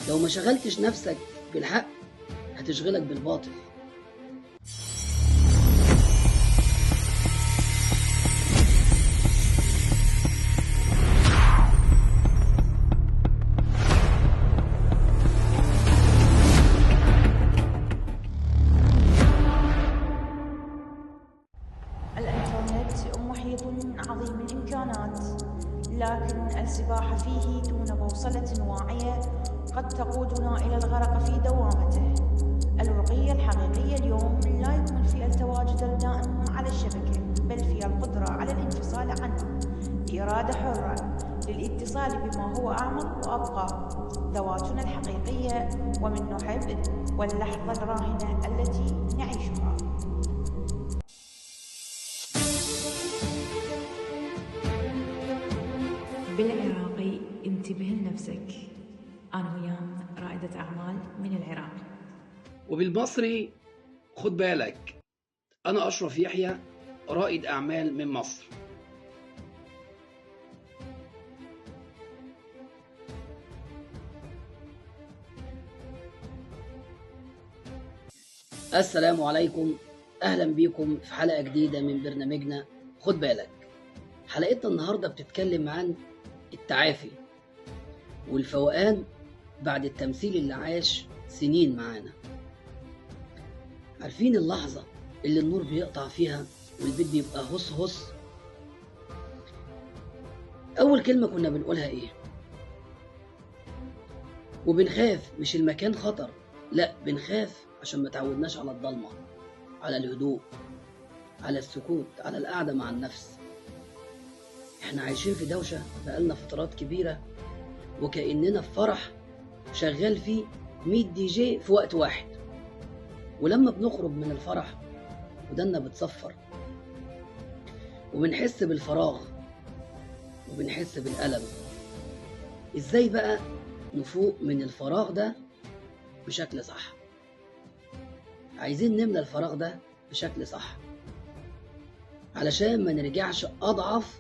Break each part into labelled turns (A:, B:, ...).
A: لو ما شغلتش نفسك بالحق هتشغلك بالباطل.
B: الإنترنت محيط عظيم الإمكانات، لكن السباحة فيه دون بوصلة واعية قد تقودنا إلى الغرق في دوامته. الرقي الحقيقي اليوم لا يكمن في التواجد الدائم على الشبكة، بل في القدرة على الانفصال عنها بإرادة حرة للاتصال بما هو أعمق وأبقى، ذواتنا الحقيقية ومن نحب، واللحظة الراهنة التي نعيشها.
C: بالعراقي انتبه لنفسك. أنا ويان رائدة أعمال من العراق.
A: وبالمصري خد بالك. أنا أشرف يحيى رائد أعمال من مصر. السلام عليكم، أهلا بيكم في حلقة جديدة من برنامجنا خد بالك. حلقتنا النهاردة بتتكلم عن التعافي والفوقان بعد التمثيل اللي عاش سنين معانا. عارفين اللحظة اللي النور بيقطع فيها والبيت بيبقى هص هص؟ أول كلمة كنا بنقولها إيه؟ وبنخاف، مش المكان خطر، لا بنخاف عشان ما تعودناش على الضلمة، على الهدوء، على السكوت، على القعدة مع النفس. احنا عايشين في دوشة بقالنا فترات كبيرة، وكأننا في فرح شغال فيه 100 دي جي في وقت واحد، ولما بنخرج من الفرح ودنا بتصفر وبنحس بالفراغ وبنحس بالألم. ازاي بقى نفوق من الفراغ ده بشكل صح؟ عايزين نملى الفراغ ده بشكل صح علشان ما نرجعش أضعف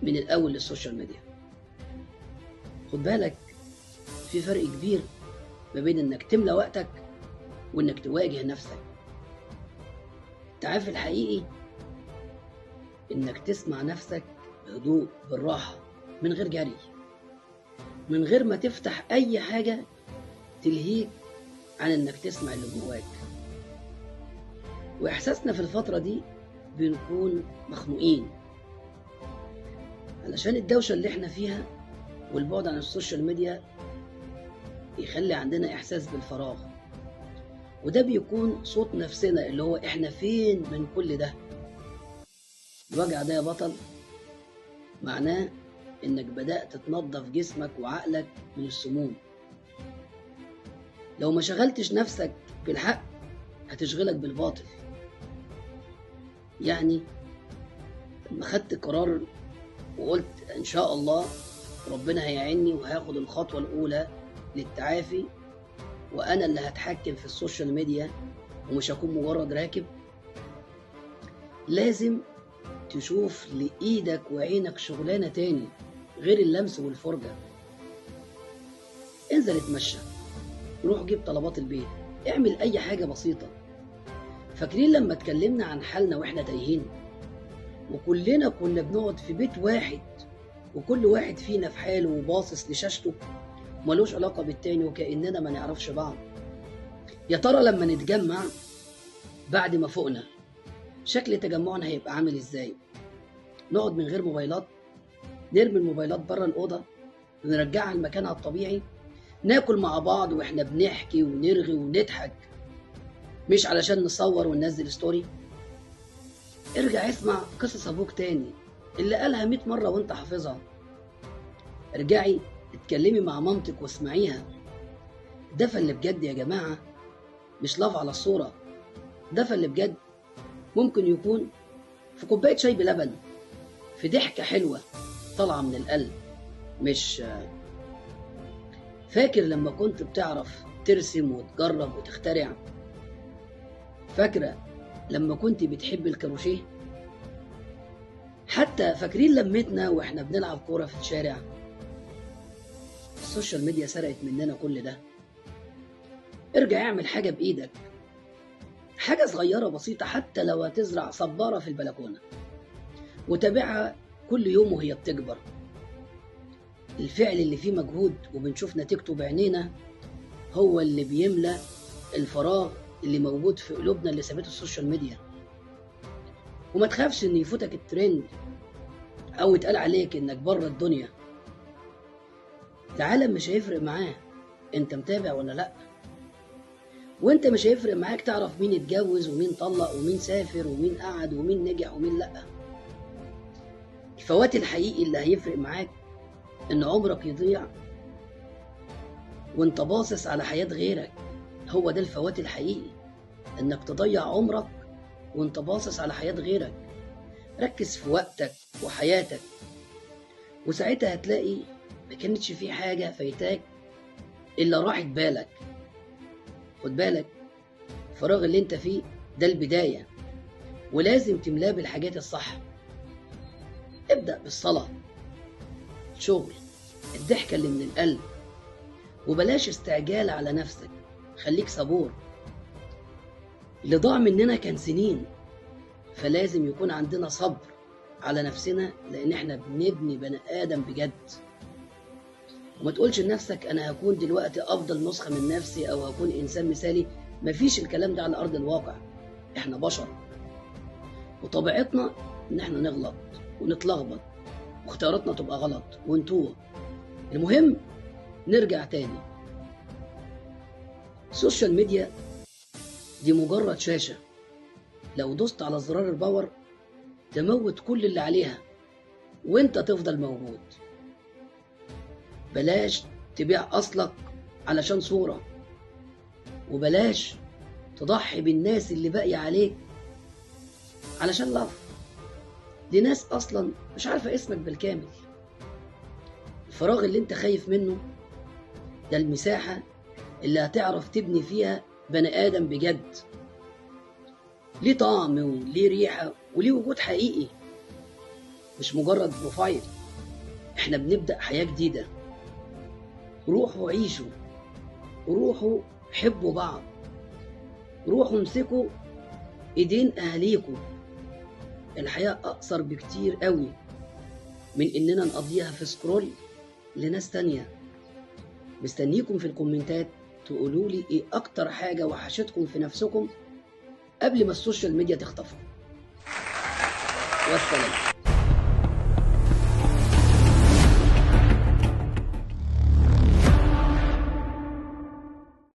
A: من الأول للسوشيال ميديا. خد بالك، في فرق كبير ما بين انك تملى وقتك وانك تواجه نفسك. التعافي الحقيقي انك تسمع نفسك بهدوء، بالراحة، من غير جري، من غير ما تفتح اي حاجة تلهيك عن انك تسمع اللي جواك. واحساسنا في الفترة دي بنكون مخنوقين علشان الدوشة اللي احنا فيها والبعد عن السوشيال ميديا يخلي عندنا إحساس بالفراغ، وده بيكون صوت نفسنا اللي هو إحنا فين من كل ده. الوجع ده يا بطل معناه إنك بدأت تنظف جسمك وعقلك من السموم. لو ما شغلتش نفسك بالحق هتشغلك بالباطل. يعني لما خدت قرار وقلت إن شاء الله ربنا هيعيني وهاخد الخطوة الأولى للتعافي، وأنا اللي هتحكم في السوشيال ميديا ومش هكون مجرد راكب، لازم تشوف لإيدك وعينك شغلانة تاني غير اللمس والفرجة. انزل اتمشى، روح جيب طلبات البيت، اعمل أي حاجة بسيطة. فاكرين لما اتكلمنا عن حالنا وإحنا تايهين وكلنا كنا بنقعد في بيت واحد وكل واحد فينا في حاله وباصص لشاشته ملوش علاقة بالتاني وكأننا ما نعرفش بعض؟ يا ترى لما نتجمع بعد ما فوقنا شكل تجمعنا هيبقى عامل ازاي؟ نقعد من غير موبايلات، نرمي الموبايلات بره الأوضة ونرجعها لمكانها الطبيعي، ناكل مع بعض واحنا بنحكي ونرغي ونضحك، مش علشان نصور وننزل ستوري. ارجع اسمع قصص ابوك تاني اللي قالها 100 مرة وانت حافظها. ارجعي اتكلمي مع مامتك واسمعيها. الدفى اللي بجد يا جماعة مش لاف على الصورة، الدفى اللي بجد ممكن يكون في كوباية شاي بلبن، في ضحكة حلوة طالعة من القلب. مش فاكر لما كنت بتعرف ترسم وتجرب وتخترع؟ فاكرة لما كنت بتحب الكروشيه؟ حتى فاكرين لمتنا واحنا بنلعب كورة في الشارع؟ السوشيال ميديا سرقت مننا كل ده. ارجع اعمل حاجة بإيدك، حاجة صغيرة بسيطة، حتى لو هتزرع صبارة في البلكونة وتابعها كل يوم وهي بتكبر. الفعل اللي فيه مجهود وبنشوف نتيجته بعينينا هو اللي بيملى الفراغ اللي موجود في قلوبنا اللي سابته السوشيال ميديا. وما تخافش ان يفوتك الترند او يتقال عليك انك بره الدنيا. العالم مش هيفرق معاه انت متابع ولا لا، وانت مش هيفرق معاك تعرف مين اتجوز ومين طلق ومين سافر ومين قعد ومين نجح ومين لا. الفوات الحقيقي اللي هيفرق معاك ان عمرك يضيع وانت باصص على حياة غيرك. هو ده الفوات الحقيقي، انك تضيع عمرك وانت باصص على حياة غيرك. ركز في وقتك وحياتك، وساعتها هتلاقي ما كانتش في حاجة فايتاك الا راحت بالك. خد بالك، الفراغ اللي انت فيه ده البداية، ولازم تملاه بالحاجات الصح. ابدأ بالصلاة، الشغل، الضحكة اللي من القلب، وبلاش استعجال على نفسك. خليك صبور. اللي ضاع مننا كان سنين، فلازم يكون عندنا صبر على نفسنا، لان احنا بنبني بني ادم بجد. وما تقولش لنفسك انا هكون دلوقتي افضل نسخة من نفسي او هكون انسان مثالي. مفيش الكلام ده على ارض الواقع. احنا بشر وطبيعتنا ان احنا نغلط ونتلخبط واختياراتنا تبقى غلط ونتوه. المهم نرجع تاني. السوشيال ميديا دي مجرد شاشة، لو دوست على زرار الباور تموت كل اللي عليها وانت تفضل موجود. بلاش تبيع أصلك علشان صورة، وبلاش تضحي بالناس اللي باقية عليك علشان لاف لناس أصلا مش عارفة اسمك بالكامل. الفراغ اللي انت خايف منه ده المساحة اللي هتعرف تبني فيها بني آدم بجد، ليه طعم وليه ريحة وليه وجود حقيقي، مش مجرد بروفايل. احنا بنبدأ حياة جديدة. روحوا عيشوا، روحوا حبوا بعض، روحوا امسكوا ايدين اهاليكم. الحياة اقصر بكتير قوي من اننا نقضيها في سكرول لناس تانية. مستنيكم في الكومنتات تقولوا لي ايه اكتر حاجة وحشتكم في نفسكم قبل ما السوشيال ميديا تخطفكم. والسلام.